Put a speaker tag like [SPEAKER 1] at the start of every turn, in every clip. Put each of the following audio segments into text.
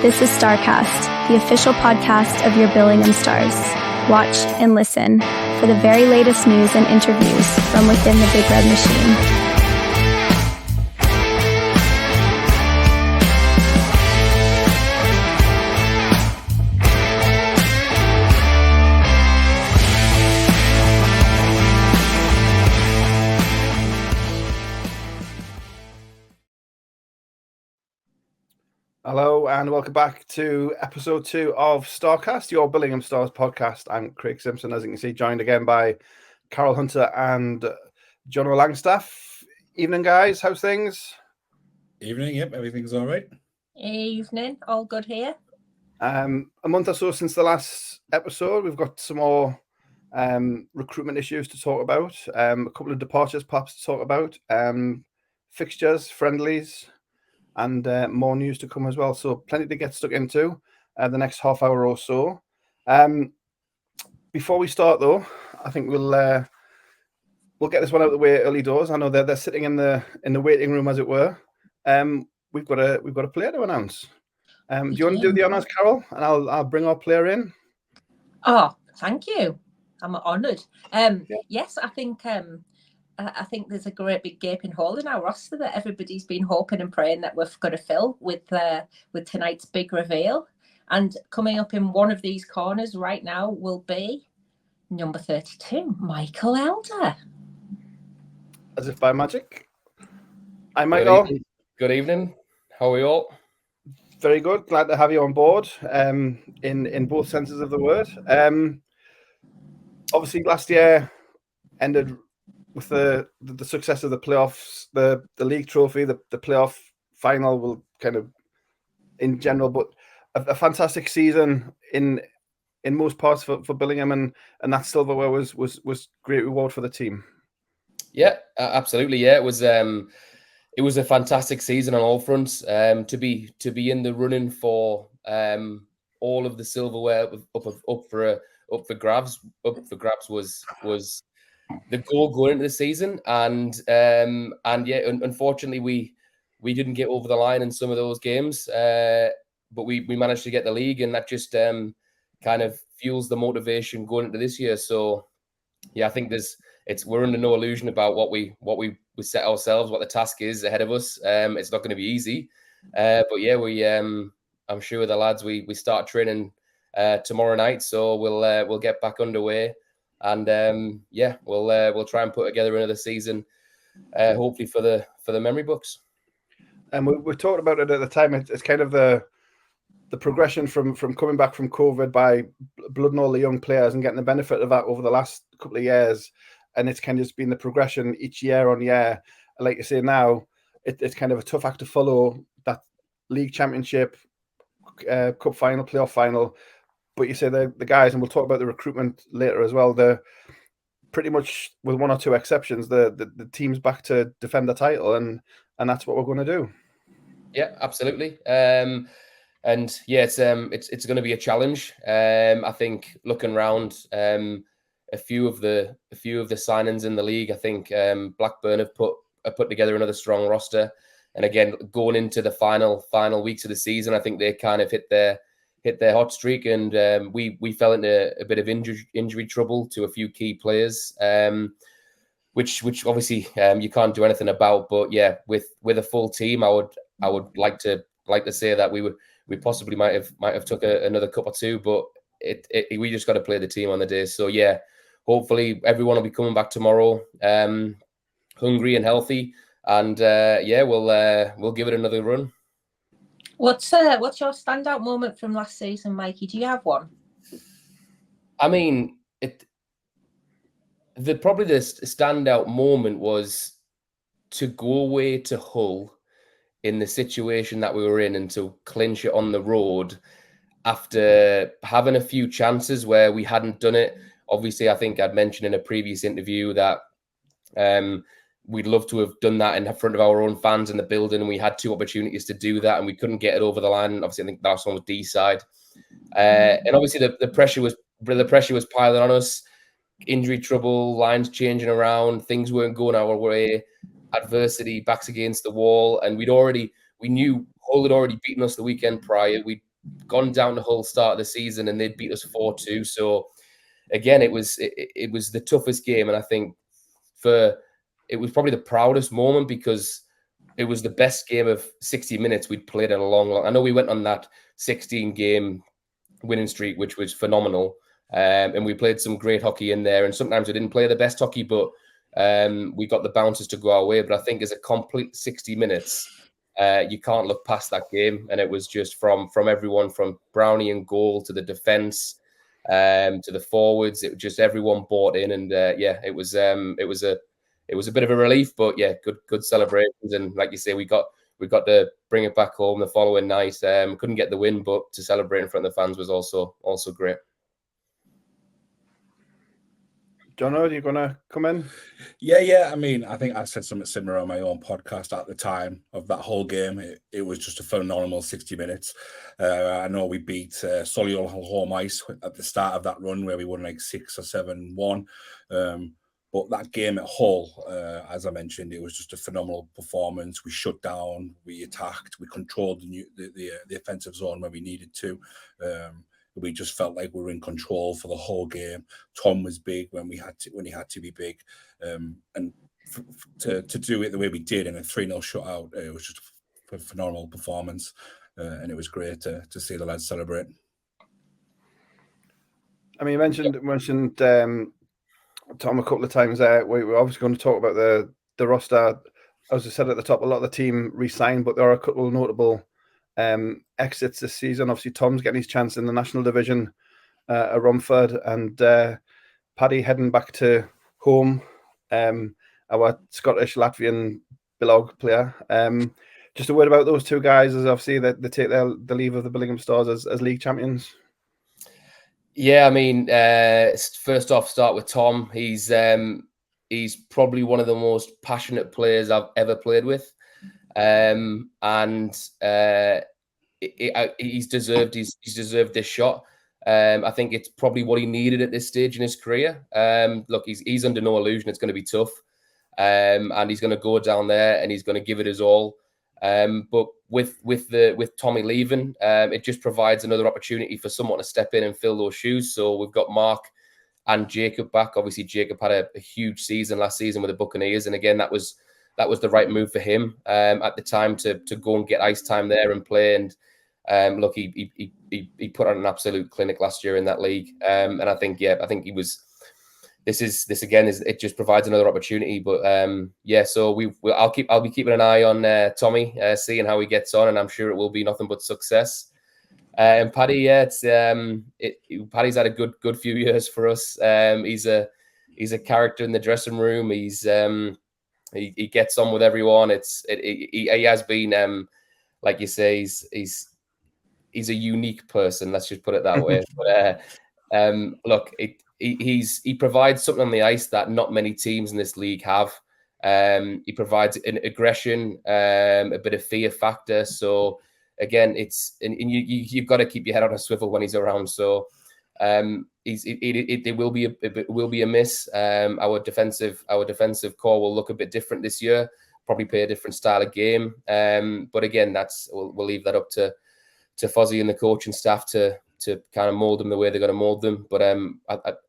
[SPEAKER 1] This is STARCAST, the official podcast of your Billingham Stars. Watch and listen for the very latest news and interviews from within the Big Red Machine.
[SPEAKER 2] Hello and welcome back to episode 2 of STARCAST, your Billingham Stars podcast. I'm Craig Simpson, as you can see, joined again by Carol Hunter and Jono Langstaff. Evening, guys. How's things?
[SPEAKER 3] Evening. Yep, everything's all right.
[SPEAKER 4] Evening. All good here.
[SPEAKER 2] A month or so since the last episode, we've got some more recruitment issues to talk about, a couple of departures perhaps to talk about, fixtures, friendlies, and more news to come as well. So plenty to get stuck into the next half hour or so. Before we start, though, I think we'll get this one out of the way early doors. I know they're sitting in the waiting room, as it were. We've got a player to announce. Do you want to do the honours, Carol? And I'll bring our player in.
[SPEAKER 4] Oh, thank you. I'm honoured. Yes, I think there's a great big gaping hole in our roster that everybody's been hoping and praying that we're going to fill with tonight's big reveal. And coming up in one of these corners right now will be number 32, Michael Elder.
[SPEAKER 2] As if by magic. Hi, Michael.
[SPEAKER 5] Good evening. How are you all?
[SPEAKER 2] Very good. Glad to have you on board in both senses of the word. Obviously, last year ended with the success of the playoffs, the league trophy, the playoff final will kind of in general, but a fantastic season in most parts for Billingham, and that silverware was great reward for the team.
[SPEAKER 5] Yeah, absolutely. Yeah, it was a fantastic season on all fronts. To be in the running for all of the silverware up for grabs was the goal going into the season, and yeah, unfortunately we didn't get over the line in some of those games, but we managed to get the league, and that just kind of fuels the motivation going into this year. So yeah, I think we're under no illusion about what we set ourselves, what the task is ahead of us. It's not going to be easy, but yeah, I'm sure the lads we start training tomorrow night, so we'll get back underway. And yeah, we'll try and put together another season, hopefully for the memory books.
[SPEAKER 2] And we talked about it at the time. It's kind of the progression from coming back from COVID by blooding all the young players and getting the benefit of that over the last couple of years. And it's kind of just been the progression each year on year. Like you say now, it's kind of a tough act to follow, that league championship, cup final, playoff final. But you say the guys, and we'll talk about the recruitment later as well, they're pretty much, with one or two exceptions, the team's back to defend the title, and that's what we're going to do.
[SPEAKER 5] Yeah, absolutely. And yeah, it's going to be a challenge. I think looking around, a few of the signings in the league, I think Blackburn have put together another strong roster. And again, going into the final weeks of the season, I think they kind of hit their hot streak, and we fell into a bit of injury trouble to a few key players, which obviously you can't do anything about. But yeah, with a full team, I would like to say that we possibly might have took another cup or two, but we just got to play the team on the day. So yeah, hopefully everyone will be coming back tomorrow, hungry and healthy, and yeah, we'll give it another run.
[SPEAKER 4] What's your standout moment from last season, Mikey? Do you have one?
[SPEAKER 5] I mean, probably the standout moment was to go away to Hull in the situation that we were in and to clinch it on the road after having a few chances where we hadn't done it. Obviously, I think I'd mentioned in a previous interview that we'd love to have done that in front of our own fans in the building, and we had 2 opportunities to do that, and we couldn't get it over the line. Obviously, I think the last one was D-side, and obviously the pressure was piling on us. Injury trouble, lines changing around, things weren't going our way, adversity, backs against the wall, and we knew Hull had already beaten us the weekend prior. We gone down the whole start of the season and they'd beat us 4-2. So again, it was the toughest game, and I think it was probably the proudest moment because it was the best game of 60 minutes we'd played in a long. I know we went on that 16-game winning streak, which was phenomenal, and we played some great hockey in there. And sometimes we didn't play the best hockey, but we got the bounces to go our way. But I think as a complete 60 minutes, you can't look past that game. And it was just from everyone, from Brownie and goal to the defense, to the forwards. It was just everyone bought in, and it was a bit of a relief, but yeah, good celebrations. And like you say, we got to bring it back home the following night. Couldn't get the win, but to celebrate in front of the fans was also great.
[SPEAKER 2] Jono, are you gonna come in?
[SPEAKER 3] Yeah. I mean, I think I said something similar on my own podcast at the time of that whole game. It was just a phenomenal 60 minutes. I know we beat Solihull home ice at the start of that run where we won like 6 or 7-1. But that game at Hull, as I mentioned, it was just a phenomenal performance. We shut down, we attacked, we controlled the offensive zone where we needed to. We just felt like we were in control for the whole game. Tom was big when he had to be big, and to do it the way we did in a 3-0 shutout, it was just a phenomenal performance, and it was great to see the lads celebrate.
[SPEAKER 2] I mean, you mentioned Tom a couple of times there. We're obviously going to talk about the roster. As I said at the top, a lot of the team re-signed, but there are a couple of notable exits this season. Obviously, Tom's getting his chance in the national division at Romford, and Paddy heading back to home, our Scottish Latvian Bilog player. Just a word about those two guys, as obviously they take the leave of the Billingham Stars as league champions.
[SPEAKER 5] Yeah, I mean, first off, start with Tom. He's probably one of the most passionate players I've ever played with, and he's deserved this shot. I think it's probably what he needed at this stage in his career. Look, he's under no illusion it's going to be tough, and he's going to go down there and he's going to give it his all. But with Tommy leaving, it just provides another opportunity for someone to step in and fill those shoes. So we've got Mark and Jacob back. Obviously, Jacob had a huge season last season with the Buccaneers, and again, that was the right move for him at the time to go and get ice time there and play. And look, he put on an absolute clinic last year in that league, and I think he was. This again it just provides another opportunity, but so I'll be keeping an eye on Tommy, seeing how he gets on, and I'm sure it will be nothing but success. And Paddy, Paddy's had a good few years for us. He's a character in the dressing room. He gets on with everyone. He has been like you say, he's a unique person. Let's just put it that way. But look, he provides something on the ice that not many teams in this league have. He provides an aggression, a bit of fear factor. So again, you've got to keep your head on a swivel when he's around. So it will be a miss. Our defensive core will look a bit different this year. Probably play a different style of game. But again, we'll leave that up to Fozzie and the coaching staff to kind of mold them the way they're going to mold them. But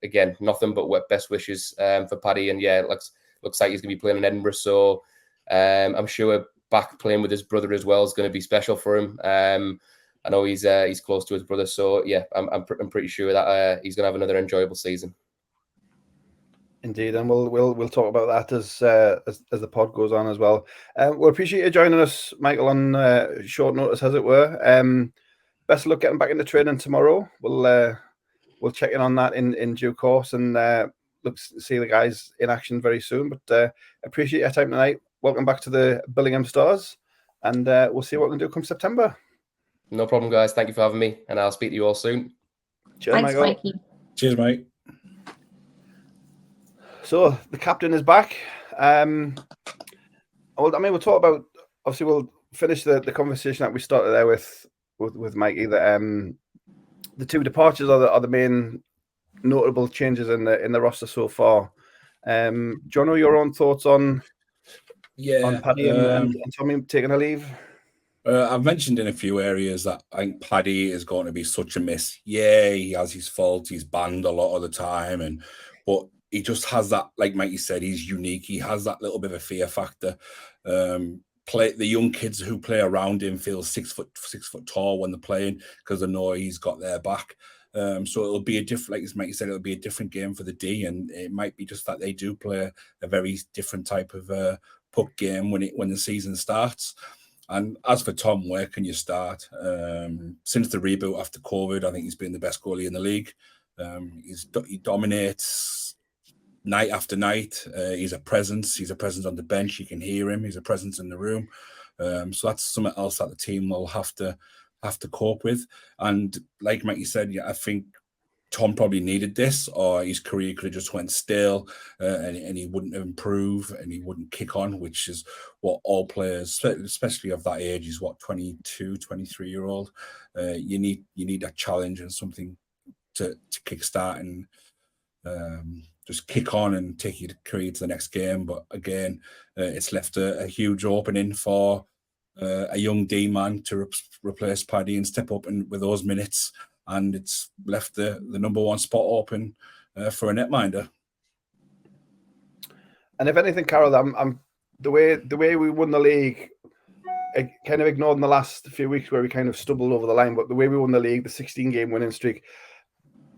[SPEAKER 5] again, nothing but best wishes for Paddy. And yeah, it looks like he's going to be playing in Edinburgh. So I'm sure back playing with his brother as well is going to be special for him. I know he's close to his brother. So yeah, I'm pretty sure that he's going to have another enjoyable season.
[SPEAKER 2] Indeed, and we'll talk about that as the pod goes on as well. We appreciate you joining us, Michael, on short notice, as it were. Best of luck getting back into training tomorrow. We'll check in on that in due course and see the guys in action very soon. But appreciate your time tonight. Welcome back to the Billingham Stars, and we'll see what we can do come September.
[SPEAKER 5] No problem, guys. Thank you for having me, and I'll speak to you all soon.
[SPEAKER 2] Cheers,
[SPEAKER 4] Thanks,
[SPEAKER 2] Michael.
[SPEAKER 4] Mikey.
[SPEAKER 3] Cheers, mate.
[SPEAKER 2] So the captain is back. We'll talk about. Obviously, we'll finish the conversation that we started there with Mikey. That the two departures are the main notable changes in the roster so far. Jono, your own thoughts on Paddy and Tommy taking a leave?
[SPEAKER 3] I've mentioned in a few areas that I think Paddy is going to be such a miss. Yeah, he has his faults. He's banned a lot of the time, but he just has that, like Mikey said, he's unique. He has that little bit of a fear factor. The young kids who play around him feel 6 foot tall when they're playing because they know he's got their back. So it'll be a different, like Mikey said, it'll be a different game for the D, and it might be just that they do play a very different type of puck game when the season starts. And as for Tom, where can you start? Since the reboot after COVID, I think he's been the best goalie in the league. He dominates night after night. He's a presence. He's a presence on the bench. You can hear him. He's a presence in the room. So that's something else that the team will have to cope with. And like Mikey said, yeah, I think Tom probably needed this, or his career could have just went stale, and he wouldn't improve and he wouldn't kick on, which is what all players, especially of that age, is what, 22, 23-year-old. You need a challenge and something to kickstart and just kick on and take your career to the next game. But again, it's left a huge opening for a young D-man to replace Paddy and step up with those minutes. And it's left the number one spot open for a netminder.
[SPEAKER 2] And if anything, Carol, I'm the way we won the league, kind of ignored the last few weeks where we kind of stumbled over the line, but the way we won the league, the 16-game winning streak,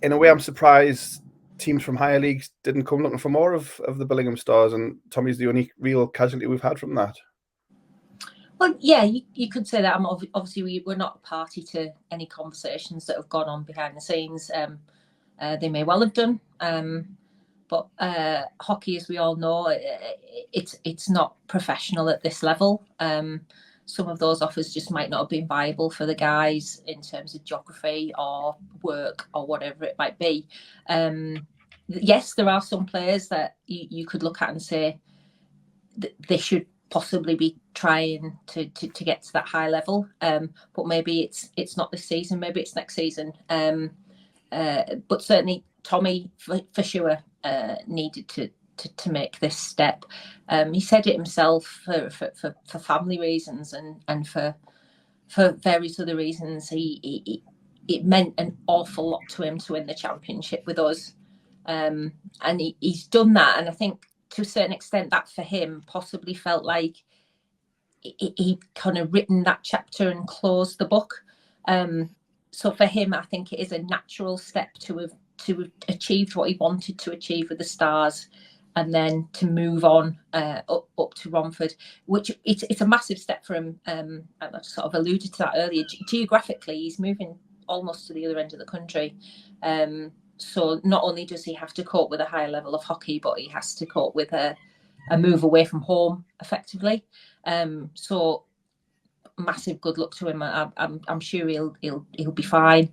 [SPEAKER 2] in a way, I'm surprised teams from higher leagues didn't come looking for more of the Billingham Stars, and Tommy's the only real casualty we've had from that.
[SPEAKER 4] Well, yeah, you could say that. Obviously, we're not a party to any conversations that have gone on behind the scenes. They may well have done, but hockey, as we all know, it's not professional at this level. Some of those offers just might not have been viable for the guys in terms of geography or work or whatever it might be. Yes, there are some players that you could look at and say they should possibly be trying to get to that high level, but maybe it's not this season, maybe it's next season. But certainly Tommy for sure needed to make this step. He said it himself for family reasons and for various other reasons. It meant an awful lot to him to win the championship with us, and he's done that. And I think to a certain extent that for him possibly felt like he'd kind of written that chapter and closed the book. So for him, I think it is a natural step to have achieved what he wanted to achieve with the Stars, and then to move on up to Romford, which it's a massive step for him. I sort of alluded to that earlier. Geographically, he's moving almost to the other end of the country. So not only does he have to cope with a higher level of hockey, but he has to cope with a move away from home, effectively. So massive good luck to him. I'm sure he'll be fine.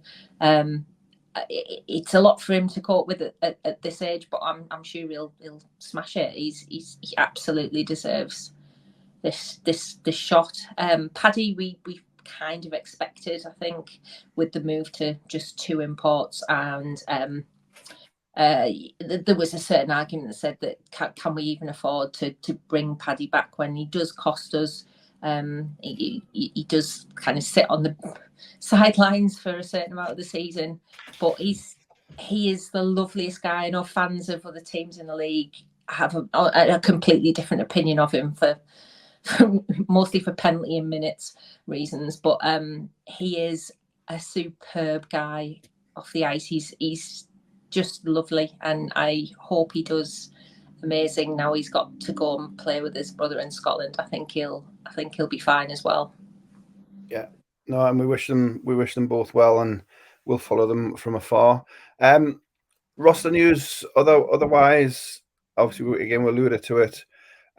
[SPEAKER 4] It's a lot for him to cope with at this age, but I'm sure he'll smash it. He absolutely deserves this shot. Paddy, we kind of expected, I think, with the move to just 2 imports, and there was a certain argument that said that can we even afford to bring Paddy back when he does cost us. He does kind of sit on the sidelines for a certain amount of the season, but he is the loveliest guy. I know fans of other teams in the league have a completely different opinion of him for mostly for penalty and minutes reasons, but he is a superb guy off the ice. He's just lovely, and I hope he does amazing. Now he's got to go and play with his brother in Scotland. I think he'll be fine as well.
[SPEAKER 2] Yeah, no, and we wish them both well, and we'll follow them from afar. Roster news, otherwise, obviously, again, we alluded to it.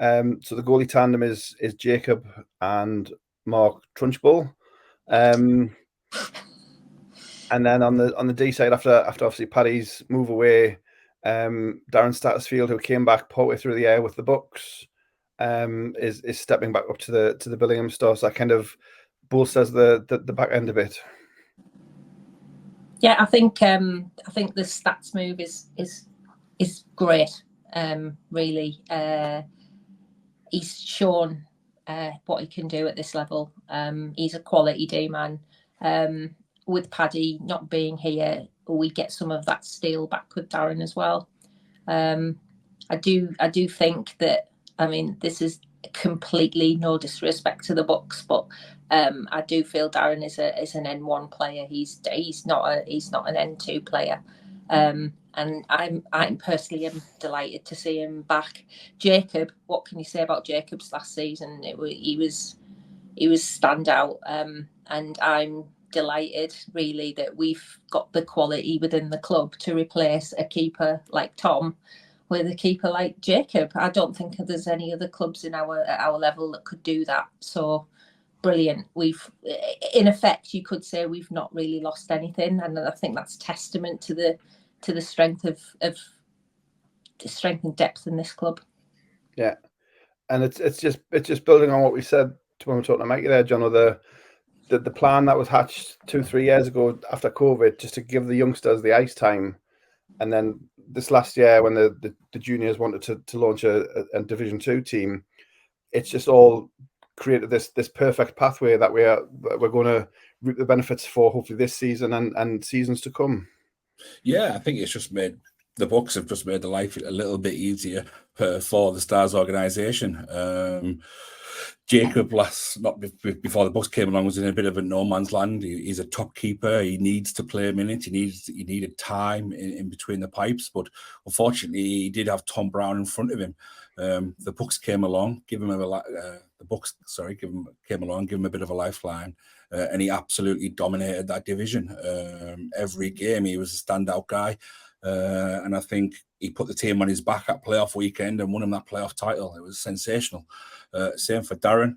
[SPEAKER 2] So the goalie tandem is Jacob and Mark Trunchbull. And then on the D side, after obviously Paddy's move away, Darren Stattersfield, who came back partway through the year with the Bucks, is stepping back up to the Billingham Stars. So that kind of bolsters the back end of it.
[SPEAKER 4] Yeah, I think the Stats move is great. Really, he's shown what he can do at this level. He's a quality D-man. With Paddy not being here, we get some of that steel back with Darren as well. I do think that, I mean, this is completely no disrespect to the Bucks, but I do feel Darren is an N1 player. He's not an N2 player. And I'm personally am delighted to see him back. Jacob, what can you say about Jacob's last season? He was standout, and I'm delighted really that we've got the quality within the club to replace a keeper like Tom with a keeper like Jacob. I don't think there's any other clubs at our level that could do that. So brilliant. We've, in effect, you could say we've not really lost anything, and I think that's testament to the strength of the strength and depth in this club.
[SPEAKER 2] Yeah, and it's just building on what we said when we were talking to Mikey there, Jono. The plan that was hatched 2-3 years ago after COVID, just to give the youngsters the ice time, and then this last year when the juniors wanted to launch a Division 2 team, it's just all created this perfect pathway that we're going to reap the benefits for, hopefully this season and seasons to come.
[SPEAKER 3] Yeah, I think it's just made the Bucks have just made the life a little bit easier for the Stars organisation. Jacob, before the Bucks came along, was in a bit of a no man's land. He's a top keeper. He needs to play minutes. He needed time in between the pipes, but unfortunately, he did have Tom Brown in front of him. The Bucks came along, gave him a bit of a lifeline, and he absolutely dominated that division. Every game, he was a standout guy. And I think he put the team on his back at playoff weekend and won him that playoff title. It was sensational. Same for Darren.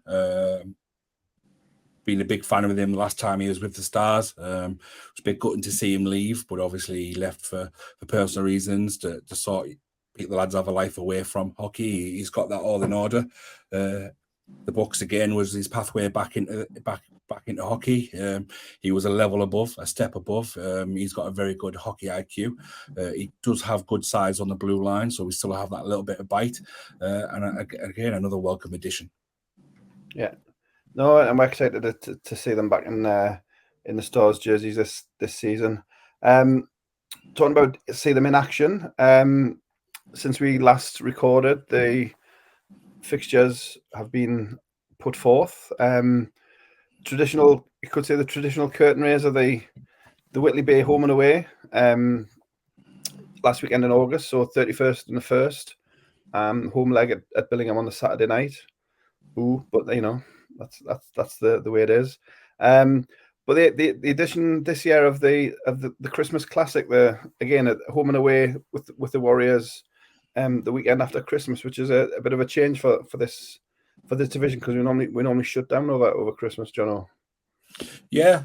[SPEAKER 3] Been a big fan of him the last time he was with the Stars. It was a bit gutting to see him leave, but obviously he left for personal reasons to sort the lads have a life away from hockey. He's got that all in order. The Bucks again was his pathway back into hockey. He was a level above, a step above. He's got a very good hockey IQ. He does have good size on the blue line, so we still have that little bit of bite. And again, another welcome addition.
[SPEAKER 2] Yeah, no, I'm excited to see them back in the Stars jerseys this season. Talking about see them in action. Since we last recorded, the fixtures have been put forth. Traditional, you could say the traditional curtain raiser, the Whitley Bay home and away, last weekend in August, so 31st and the 1st. Home leg at Billingham on the Saturday night. Ooh, but you know, that's the way it is. But the addition this year of the Christmas Classic, again at home and away with the Warriors, the weekend after Christmas, which is a bit of a change for this division, because we normally shut down over Christmas, Jono.
[SPEAKER 3] Yeah,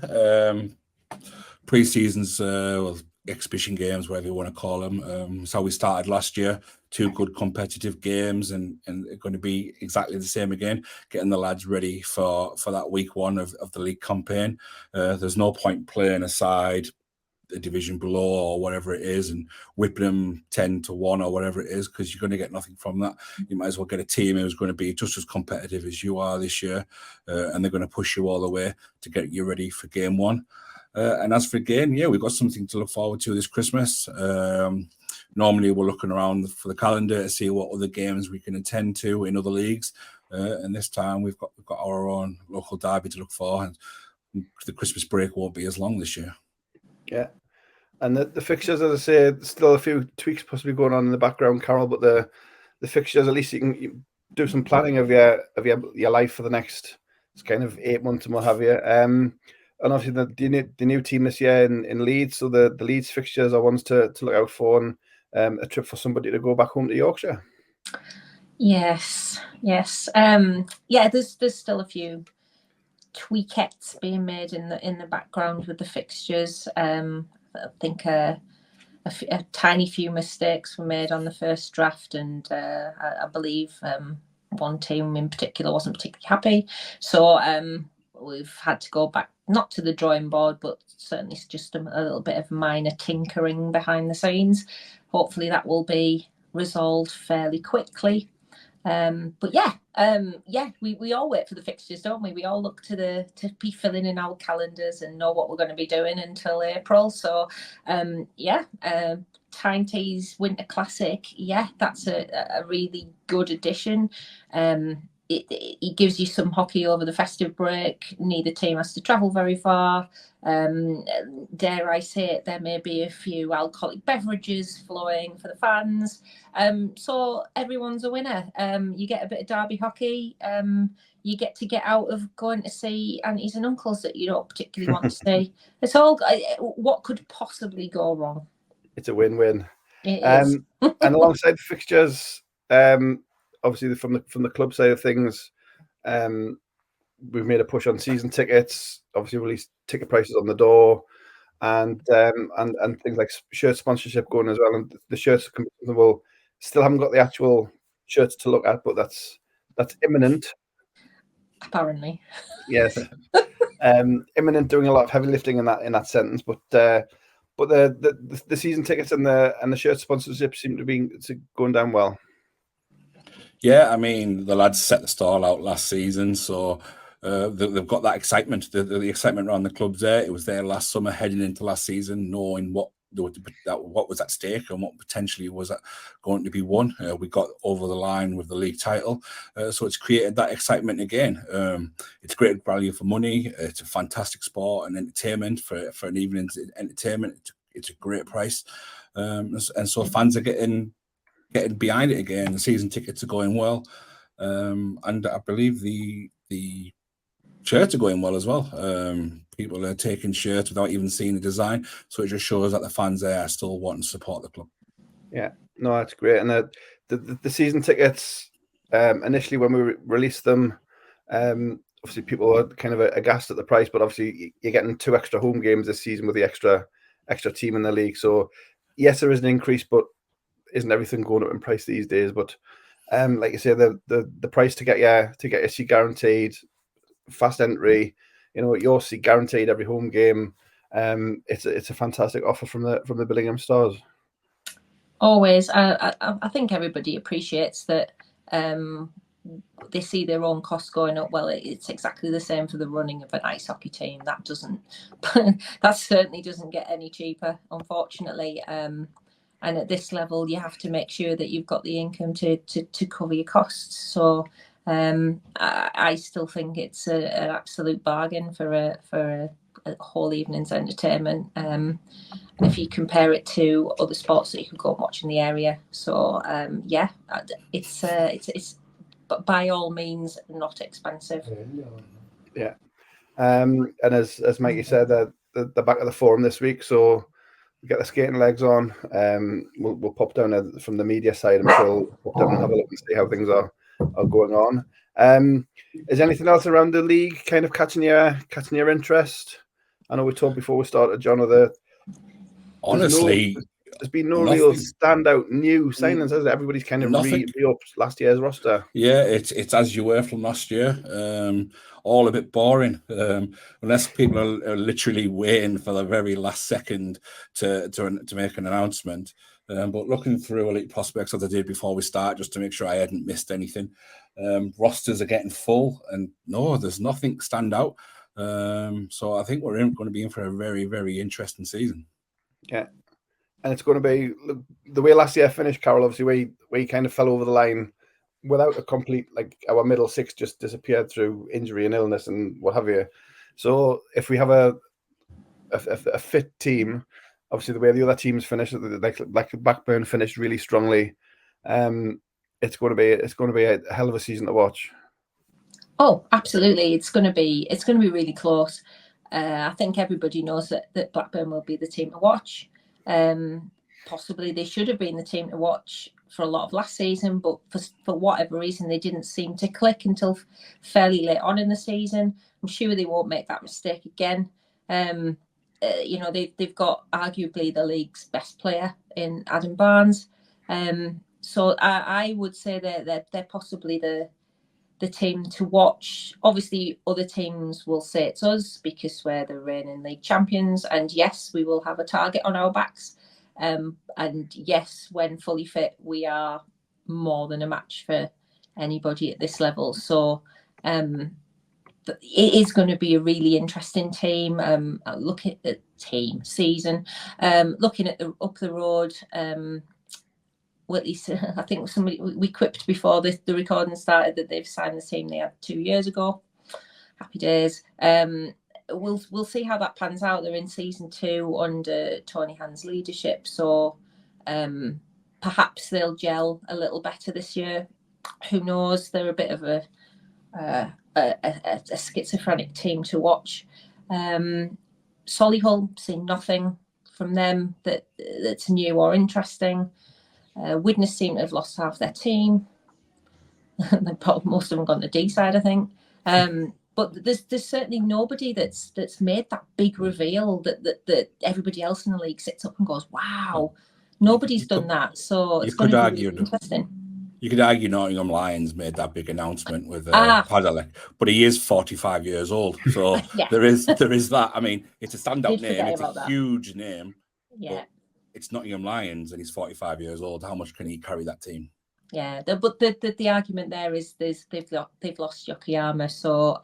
[SPEAKER 3] pre-seasons, exhibition games, whatever you want to call them. It's how we started last year. 2 good competitive games, and it's going to be exactly the same again. Getting the lads ready for that week 1 of the league campaign. There's no point playing aside the division below or whatever it is and whipping them 10-1 or whatever it is, because you're going to get nothing from that. You might as well get a team who's going to be just as competitive as you are this year, and they're going to push you all the way to get you ready for game 1. And as for game, yeah, we've got something to look forward to this Christmas. Normally we're looking around for the calendar to see what other games we can attend to in other leagues, and this time we've got our own local derby to look for, and the Christmas break won't be as long this year.
[SPEAKER 2] Yeah, and the fixtures, as I say, still a few tweaks possibly going on in the background, Carol. But the fixtures, at least you can do some planning of your life for the next kind of 8 months and what have you. And obviously the new team this year in Leeds, so the Leeds fixtures are ones to look out for, and a trip for somebody to go back home to Yorkshire.
[SPEAKER 4] Yes. Yeah, there's still a few tweakettes being made in the background with the fixtures. I think a tiny few mistakes were made on the first draft, and I believe one team in particular wasn't particularly happy. So we've had to go back, not to the drawing board, but certainly just a little bit of minor tinkering behind the scenes. Hopefully that will be resolved fairly quickly. But we all wait for the fixtures, don't we? We all look to be filling in our calendars and know what we're going to be doing until April. So Tyne Tees Winter Classic, that's a really good addition. It gives you some hockey over the festive break. Neither team has to travel very far. Dare I say it, there may be a few alcoholic beverages flowing for the fans. So everyone's a winner. You get a bit of derby hockey. You get out of going to see aunties and uncles that you don't particularly want to see. It's all. What could possibly go wrong?
[SPEAKER 2] It's a win-win.
[SPEAKER 4] It is.
[SPEAKER 2] And alongside the fixtures, obviously from the club side of things, we've made a push on season tickets. Obviously, released ticket prices on the door, and things like shirt sponsorship going as well. And the shirts will still haven't got the actual shirts to look at, but that's imminent.
[SPEAKER 4] Apparently,
[SPEAKER 2] yes, imminent. Doing a lot of heavy lifting in that sentence, but the season tickets and the shirt sponsorship seem to be going down well.
[SPEAKER 3] Yeah, I mean, the lads set the stall out last season, so they've got that excitement. The excitement around the club's there. It was there last summer, heading into last season, knowing what was at stake and what potentially was going to be won. We got over the line with the league title, so it's created that excitement again. It's great value for money. It's a fantastic sport and entertainment for an evening's entertainment. It's a great price, and so fans are getting behind it again. The season tickets are going well, and I believe the shirts are going well as well. People are taking shirts without even seeing the design, so it just shows that the fans there are still wanting to support the club.
[SPEAKER 2] Yeah, no, that's great. And the season tickets, initially when we released them, obviously people were kind of aghast at the price, but obviously you're getting 2 extra home games this season with the extra team in the league. So yes, there is an increase, but isn't everything going up in price these days? But like you say, the price to get your seat guaranteed, fast entry, your seat guaranteed every home game. It's a fantastic offer from the Billingham Stars.
[SPEAKER 4] Always, I think everybody appreciates that. They see their own costs going up. Well, it's exactly the same for the running of an ice hockey team. That certainly doesn't get any cheaper, unfortunately. And at this level, you have to make sure that you've got the income to cover your costs. So I still think it's an absolute bargain for a whole evening's entertainment. If you compare it to other sports that you can go and watch in the area. So it's but by all means not expensive.
[SPEAKER 2] Yeah. And as Mikey said, the back of the forum this week, so we get the skating legs on. We'll pop down from the media side. I'm sure we'll pop down and have a look and see how things are going on. Is anything else around the league kind of catching your interest? I know we talked before we started, Jono,
[SPEAKER 3] honestly,
[SPEAKER 2] there's been no real standout new signings, has it? Everybody's kind of re-upped last year's roster.
[SPEAKER 3] Yeah, it's as you were from last year. All a bit boring, unless people are literally waiting for the very last second to make an announcement. But looking through elite prospects as I did before we start, just to make sure I hadn't missed anything. Rosters are getting full, and no, there's nothing stand out. So I think we're going to be in for a very, very interesting season.
[SPEAKER 2] Yeah. And it's going to be the way last year finished, Carol. Obviously, we kind of fell over the line without a complete, like our middle six just disappeared through injury and illness and what have you. So if we have a fit team, obviously the way the other teams finished, like Blackburn finished really strongly, it's going to be a hell of a season to watch.
[SPEAKER 4] Oh, absolutely! It's going to be really close. I think everybody knows that Blackburn will be the team to watch. Possibly they should have been the team to watch for a lot of last season, but for whatever reason they didn't seem to click until fairly late on in the season. I'm sure they won't make that mistake again. They've got arguably the league's best player in Adam Barnes. So I would say that they're possibly the team to watch. Obviously, other teams will say it's us because we're the reigning league champions, and yes, we will have a target on our backs. And yes, when fully fit, we are more than a match for anybody at this level. So it is going to be a really interesting team. Looking at the team season, looking at up the road. Well, at least I think we quipped before the recording started that they've signed the team they had 2 years ago. Happy days. We'll see how that pans out. They're in season 2 under Tony Hand's leadership, so perhaps they'll gel a little better this year. Who knows? They're a bit of a schizophrenic team to watch. Solihull, seen nothing from them that's new or interesting. Widnes seem to have lost half their team. Most of them gone to D side, I think. But there's certainly nobody that's made that big reveal that everybody else in the league sits up and goes, wow. Nobody's done that. So it's going to be really interesting.
[SPEAKER 3] You could argue Nottingham Lions made that big announcement with Padalek, but he is 45 years old. So there is that. I mean, it's a standout name. It's a huge name.
[SPEAKER 4] Yeah.
[SPEAKER 3] It's Nottingham Lions and he's 45 years old. How much can he carry that team?
[SPEAKER 4] Yeah, but the argument there is they've lost Yokoyama. So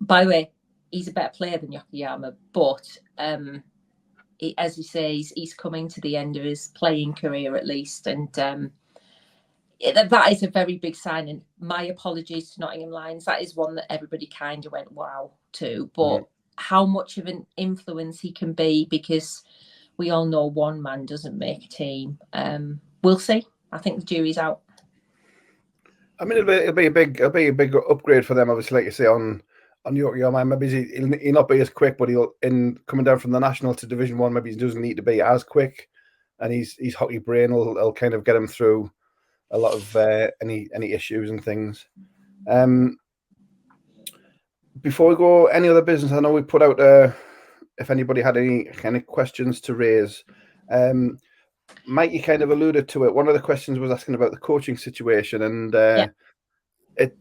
[SPEAKER 4] by the way, he's a better player than Yokoyama, but as you say, he's coming to the end of his playing career at least, and that is a very big sign. And my apologies to Nottingham Lions. That is one that everybody kind of went wow to, but how much of an influence he can be, because we all know one man doesn't make a team. We'll see. I think the jury's out.
[SPEAKER 2] I mean, it'll be a big upgrade for them, obviously, like you say, on Yokoyama. Maybe he'll not be as quick, but coming down from the national to Division 1, maybe he doesn't need to be as quick, and his hockey brain will kind of get him through a lot of any issues and things. Before we go, any other business? I know we put out if anybody had any kind of questions to raise. Mike, you kind of alluded to it. One of the questions was asking about the coaching situation, and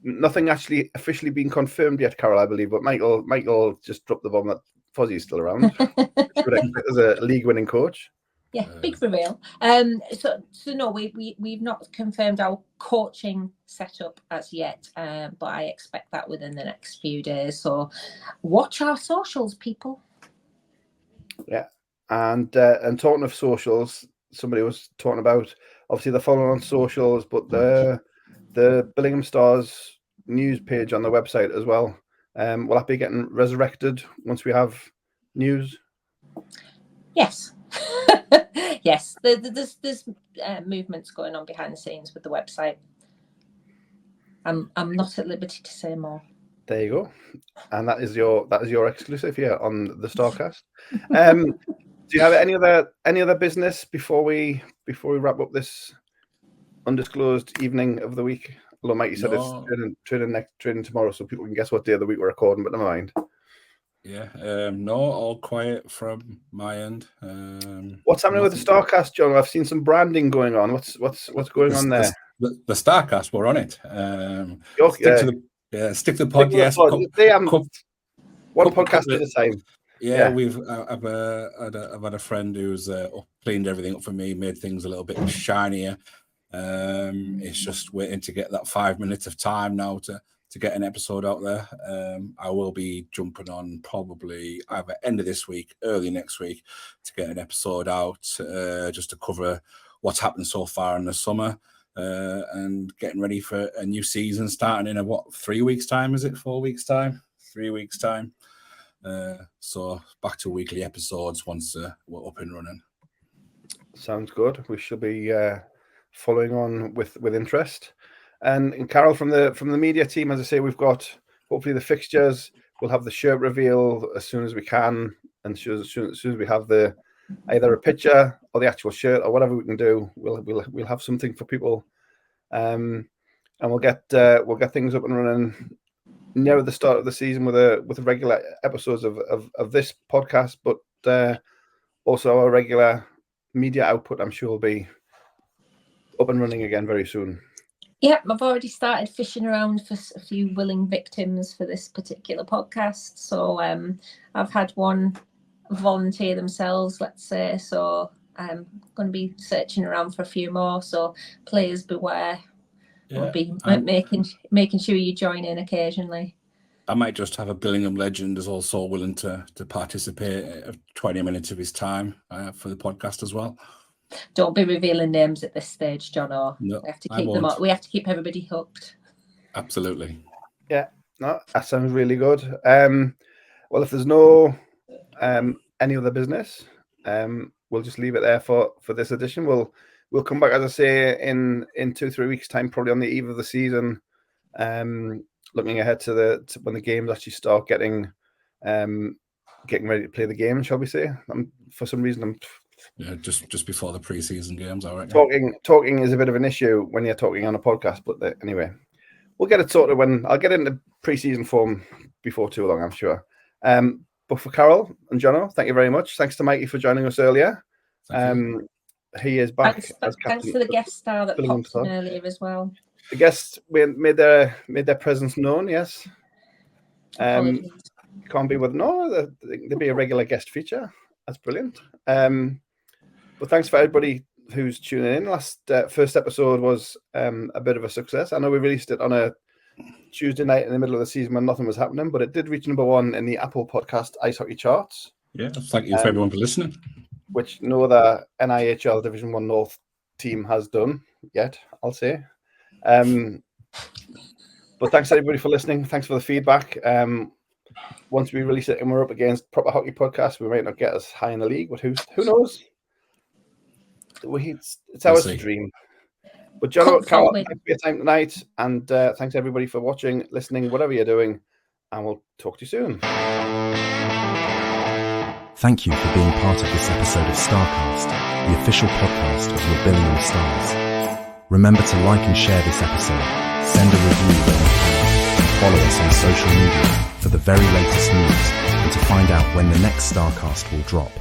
[SPEAKER 2] nothing actually officially been confirmed yet, Carol, I believe. But Michael just dropped the bomb that Fozzie's still around. As a league-winning coach.
[SPEAKER 4] Yeah, big reveal. So no, we've not confirmed our coaching setup as yet, but I expect that within the next few days. So watch our socials, people. Yeah,
[SPEAKER 2] and talking of socials, somebody was talking about obviously the following on socials, but the Billingham Stars news page on the website as well. Will that be getting resurrected once we have news?
[SPEAKER 4] Yes. Yes, there's movements going on behind the scenes with the website. I'm not at liberty to say more.
[SPEAKER 2] There you go, and that is your exclusive here on the STARCAST. Do you have any other business before we wrap up this undisclosed evening of the week? Although Mike, you said it's trading tomorrow, so people can guess what day of the week we're recording, but never mind.
[SPEAKER 3] Yeah, no, all quiet from my end.
[SPEAKER 2] What's happening with the STARCAST, John? I've seen some branding going on. What's going on there?
[SPEAKER 3] The STARCAST, we're on it. Stick to the pod. Yes,
[SPEAKER 2] one podcast at a time.
[SPEAKER 3] Yeah, I've had a friend who's cleaned everything up for me, made things a little bit shinier. It's just waiting to get that 5 minutes of time now to get an episode out there. I will be jumping on probably either end of this week, early next week, to get an episode out just to cover what's happened so far in the summer and getting ready for a new season starting in 3 weeks' time? Is it 4 weeks' time? 3 weeks' time. So back to weekly episodes once we're up and running.
[SPEAKER 2] Sounds good. We shall be following on with interest. And Carol, from the media team, as I say, we've got hopefully the fixtures. We'll have the shirt reveal as soon as we can, and as soon as we have either a picture or the actual shirt or whatever we can do, we'll have something for people, and we'll get things up and running near the start of the season with regular episodes of this podcast, but also our regular media output. I'm sure will be up and running again very soon.
[SPEAKER 4] Yeah, I've already started fishing around for a few willing victims for this particular podcast. So I've had one volunteer themselves, let's say. So I'm going to be searching around for a few more. So players beware. We'll be making sure you join in occasionally.
[SPEAKER 3] I might just have a Billingham legend is also willing to participate 20 minutes of his time for the podcast as well.
[SPEAKER 4] Don't be revealing names at this stage, Jono.
[SPEAKER 3] No,
[SPEAKER 4] we have to keep them up. We have to keep everybody hooked.
[SPEAKER 3] Absolutely.
[SPEAKER 2] Yeah, no, that sounds really good. Well, if there's no any other business, we'll just leave it there for this edition. We'll come back, as I say, in 2-3 weeks' time, probably on the eve of the season. Looking ahead to when the games actually start getting ready to play the game, shall we say? For some reason,
[SPEAKER 3] just before the pre-season games, I reckon.
[SPEAKER 2] Talking is a bit of an issue when you're talking on a podcast, but anyway, we'll get it sorted when I'll get into pre-season form before too long, I'm sure. But for Carol and Jono, thank you very much. Thanks to Mikey for joining us earlier. He is back.
[SPEAKER 4] Thanks to the guest star that popped in earlier as well.
[SPEAKER 2] The guests made their presence known. Yes. Can't be with they'd be a regular guest feature. That's brilliant. But thanks for everybody who's tuning in. First episode was a bit of a success. I know we released it on a Tuesday night in the middle of the season when nothing was happening, but it did reach number 1 in the Apple Podcast Ice Hockey charts.
[SPEAKER 3] Yeah, thank you for everyone for listening.
[SPEAKER 2] Which no other NIHL Division 1 North team has done yet, I'll say. But thanks everybody for listening. Thanks for the feedback. Once we release it and we're up against proper hockey podcasts, we might not get as high in the league, but who knows? It's ours to dream. But Jono, Carol, thanks for your time tonight, and thanks everybody for watching, listening, whatever you're doing, and we'll talk to you soon.
[SPEAKER 6] Thank you for being part of this episode of STARCAST, the official podcast of your Billingham Stars. Remember to like and share this episode, send a review where you can, and follow us on social media for the very latest news and to find out when the next STARCAST will drop.